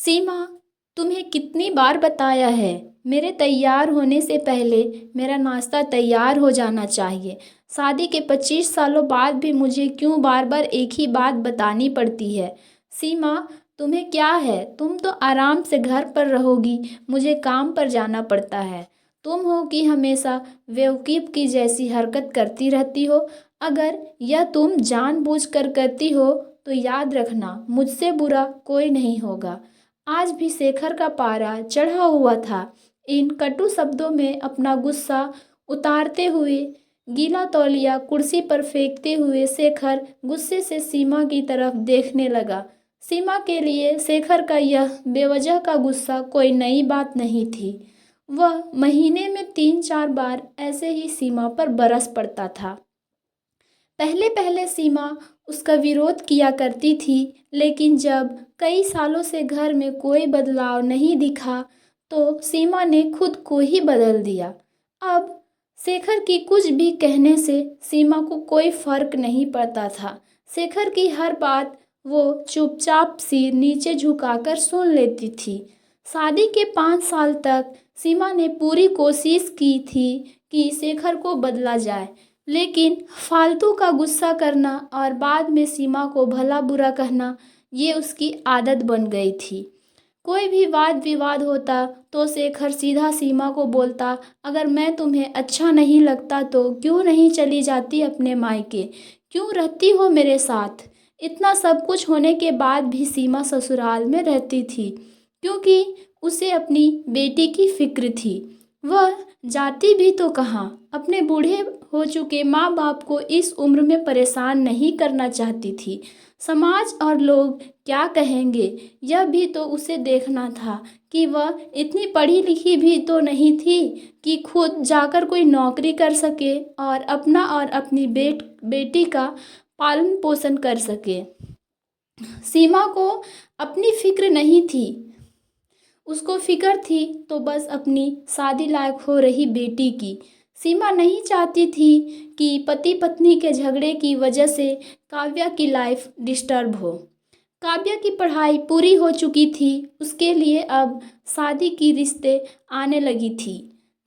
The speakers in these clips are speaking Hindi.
सीमा, तुम्हें कितनी बार बताया है, मेरे तैयार होने से पहले मेरा नाश्ता तैयार हो जाना चाहिए। शादी के 25 सालों बाद भी मुझे क्यों बार बार एक ही बात बतानी पड़ती है। सीमा, तुम्हें क्या है, तुम तो आराम से घर पर रहोगी, मुझे काम पर जाना पड़ता है। तुम हो कि हमेशा बेवकूफ़ की जैसी हरकत करती रहती हो। अगर यह तुम जानबूझकर करती हो तो याद रखना, मुझसे बुरा कोई नहीं होगा। आज भी शेखर का पारा चढ़ा हुआ था। इन कटु शब्दों में अपना गुस्सा उतारते हुए, गीला तौलिया कुर्सी पर फेंकते हुए शेखर गुस्से से सीमा की तरफ देखने लगा। सीमा के लिए शेखर का यह बेवजह का गुस्सा कोई नई बात नहीं थी। वह महीने में 3-4 बार ऐसे ही सीमा पर बरस पड़ता था। पहले पहले सीमा उसका विरोध किया करती थी, लेकिन जब कई सालों से घर में कोई बदलाव नहीं दिखा तो सीमा ने खुद को ही बदल दिया। अब शेखर की कुछ भी कहने से सीमा को कोई फर्क नहीं पड़ता था। शेखर की हर बात वो चुपचाप सिर नीचे झुकाकर सुन लेती थी। शादी के 5 साल तक सीमा ने पूरी कोशिश की थी कि शेखर को बदला जाए, लेकिन फालतू का गुस्सा करना और बाद में सीमा को भला बुरा कहना, ये उसकी आदत बन गई थी। कोई भी वाद विवाद होता तो शेखर सीधा सीमा को बोलता, अगर मैं तुम्हें अच्छा नहीं लगता तो क्यों नहीं चली जाती अपने मायके, क्यों रहती हो मेरे साथ। इतना सब कुछ होने के बाद भी सीमा ससुराल में रहती थी, क्योंकि उसे अपनी बेटी की फिक्र थी। वह जाती भी तो कहाँ, अपने बूढ़े हो चुके माँ बाप को इस उम्र में परेशान नहीं करना चाहती थी। समाज और लोग क्या कहेंगे, यह भी तो उसे देखना था कि वह इतनी पढ़ी लिखी भी तो नहीं थी कि खुद जाकर कोई नौकरी कर सके और अपना और अपनी बेटी का पालन पोषण कर सके। सीमा को अपनी फिक्र नहीं थी, उसको फिक्र थी तो बस अपनी शादी लायक हो रही बेटी की। सीमा नहीं चाहती थी कि पति पत्नी के झगड़े की वजह से काव्या की लाइफ डिस्टर्ब हो। काव्या की पढ़ाई पूरी हो चुकी थी, उसके लिए अब शादी की रिश्ते आने लगी थी।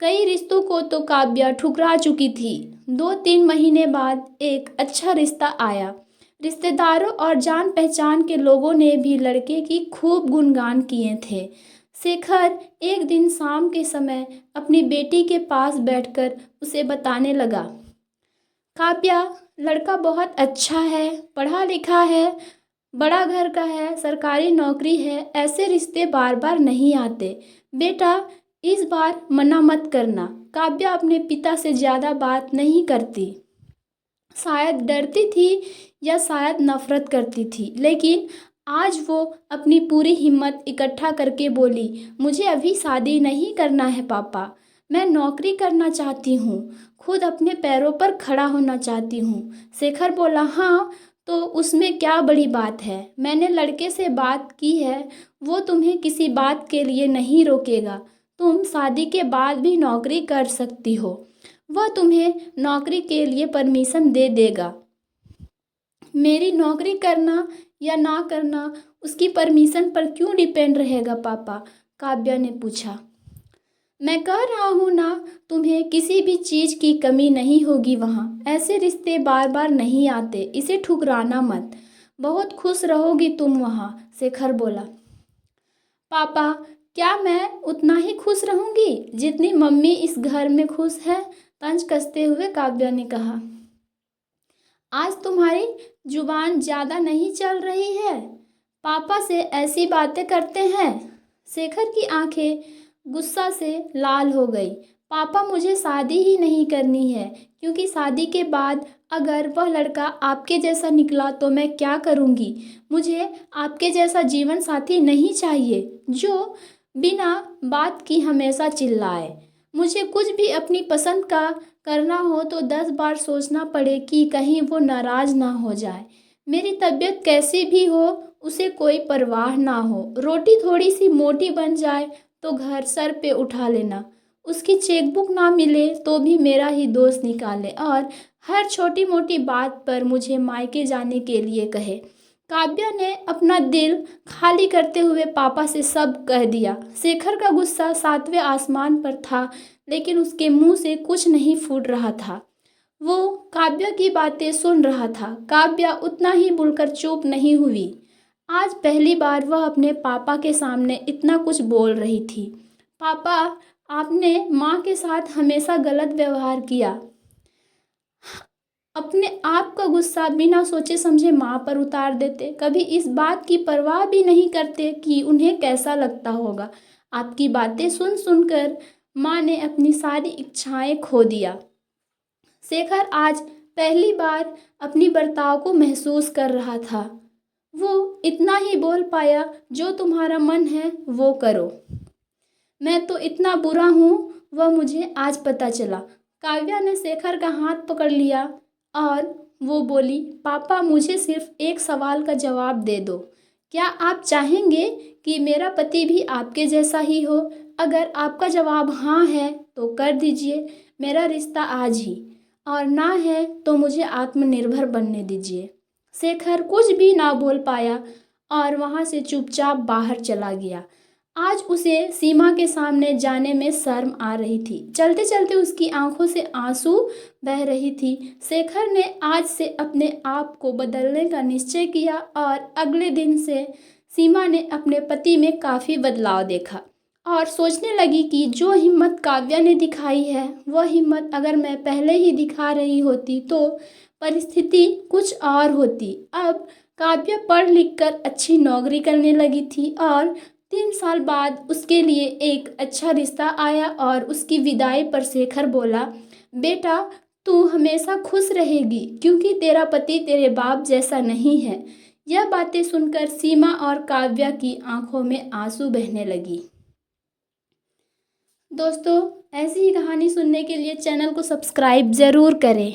कई रिश्तों को तो काव्या ठुकरा चुकी थी। 2-3 महीने बाद एक अच्छा रिश्ता आया। रिश्तेदारों और जान पहचान के लोगों ने भी लड़के की खूब गुणगान किए थे। शेखर एक दिन शाम के समय अपनी बेटी के पास बैठकर उसे बताने लगा, काव्या, लड़का बहुत अच्छा है, पढ़ा लिखा है, बड़ा घर का है, सरकारी नौकरी है, ऐसे रिश्ते बार बार नहीं आते। बेटा, इस बार मना मत करना। काव्या अपने पिता से ज़्यादा बात नहीं करती। शायद डरती थी या शायद नफरत करती थी, लेकिन आज वो अपनी पूरी हिम्मत इकट्ठा करके बोली, मुझे अभी शादी नहीं करना है पापा, मैं नौकरी करना चाहती हूँ, खुद अपने पैरों पर खड़ा होना चाहती हूँ। शेखर बोला, हाँ तो उसमें क्या बड़ी बात है, मैंने लड़के से बात की है, वो तुम्हें किसी बात के लिए नहीं रोकेगा, तुम शादी के बाद भी नौकरी कर सकती हो, वह तुम्हें नौकरी के लिए परमिशन दे देगा। मेरी नौकरी करना या ना करना उसकी परमिशन पर क्यों डिपेंड रहेगा पापा, काव्या ने पूछा। मैं कह रहा हूँ ना, तुम्हें किसी भी चीज़ की कमी नहीं होगी वहाँ, ऐसे रिश्ते बार बार नहीं आते, इसे ठुकराना मत, बहुत खुश रहोगी तुम वहाँ, शेखर बोला। पापा, क्या मैं उतना ही खुश रहूँगी जितनी मम्मी इस घर में खुश है, तंज कसते हुए काव्या ने कहा। आज तुम्हारी जुबान ज़्यादा नहीं चल रही है, पापा से ऐसी बातें करते हैं। शेखर की आंखें गुस्सा से लाल हो गई। पापा, मुझे शादी ही नहीं करनी है, क्योंकि शादी के बाद अगर वह लड़का आपके जैसा निकला तो मैं क्या करूँगी। मुझे आपके जैसा जीवन साथी नहीं चाहिए जो बिना बात की हमेशा चिल्लाए। मुझे कुछ भी अपनी पसंद का करना हो तो 10 बार सोचना पड़े कि कहीं वो नाराज़ ना हो जाए। मेरी तबीयत कैसी भी हो उसे कोई परवाह ना हो, रोटी थोड़ी सी मोटी बन जाए तो घर सर पे उठा लेना, उसकी चेकबुक ना मिले तो भी मेरा ही दोष निकाले और हर छोटी मोटी बात पर मुझे मायके जाने के लिए कहे। काव्या ने अपना दिल खाली करते हुए पापा से सब कह दिया। शेखर का गुस्सा सातवें आसमान पर था, लेकिन उसके मुंह से कुछ नहीं फूट रहा था। वो काव्या की बातें सुन रहा था। काव्या उतना ही बोलकर चुप नहीं हुई। आज पहली बार वह अपने पापा के सामने इतना कुछ बोल रही थी। पापा, आपने माँ के साथ हमेशा गलत व्यवहार किया। अपने आप का गुस्सा बिना सोचे समझे माँ पर उतार देते। कभी इस बात की परवाह भी नहीं करते कि उन्हें कैसा लगता होगा। आपकी बातें सुन सुनकर माँ ने अपनी सारी इच्छाएं खो दिया। शेखर आज पहली बार अपनी बर्ताव को महसूस कर रहा था। वो इतना ही बोल पाया, जो तुम्हारा मन है वो करो। मैं तो इतना बुरा हूँ, वह मुझे आज पता चला। काव्या ने शेखर का हाथ पकड़ लिया और वो बोली, पापा, मुझे सिर्फ एक सवाल का जवाब दे दो। क्या आप चाहेंगे कि मेरा पति भी आपके जैसा ही हो? अगर आपका जवाब हाँ है तो कर दीजिए मेरा रिश्ता आज ही, और ना है तो मुझे आत्मनिर्भर बनने दीजिए। शेखर कुछ भी ना बोल पाया और वहाँ से चुपचाप बाहर चला गया। आज उसे सीमा के सामने जाने में शर्म आ रही थी। चलते चलते उसकी आंखों से आंसू बह रही थी। शेखर ने आज से अपने आप को बदलने का निश्चय किया और अगले दिन से सीमा ने अपने पति में काफ़ी बदलाव देखा और सोचने लगी कि जो हिम्मत काव्या ने दिखाई है, वह हिम्मत अगर मैं पहले ही दिखा रही होती तो परिस्थिति कुछ और होती। अब काव्या पढ़ लिख कर अच्छी नौकरी करने लगी थी और 3 साल बाद उसके लिए एक अच्छा रिश्ता आया और उसकी विदाई पर शेखर बोला, बेटा, तू हमेशा खुश रहेगी क्योंकि तेरा पति तेरे बाप जैसा नहीं है। यह बातें सुनकर सीमा और काव्या की आंखों में आंसू बहने लगी। दोस्तों, ऐसी ही कहानी सुनने के लिए चैनल को सब्सक्राइब ज़रूर करें।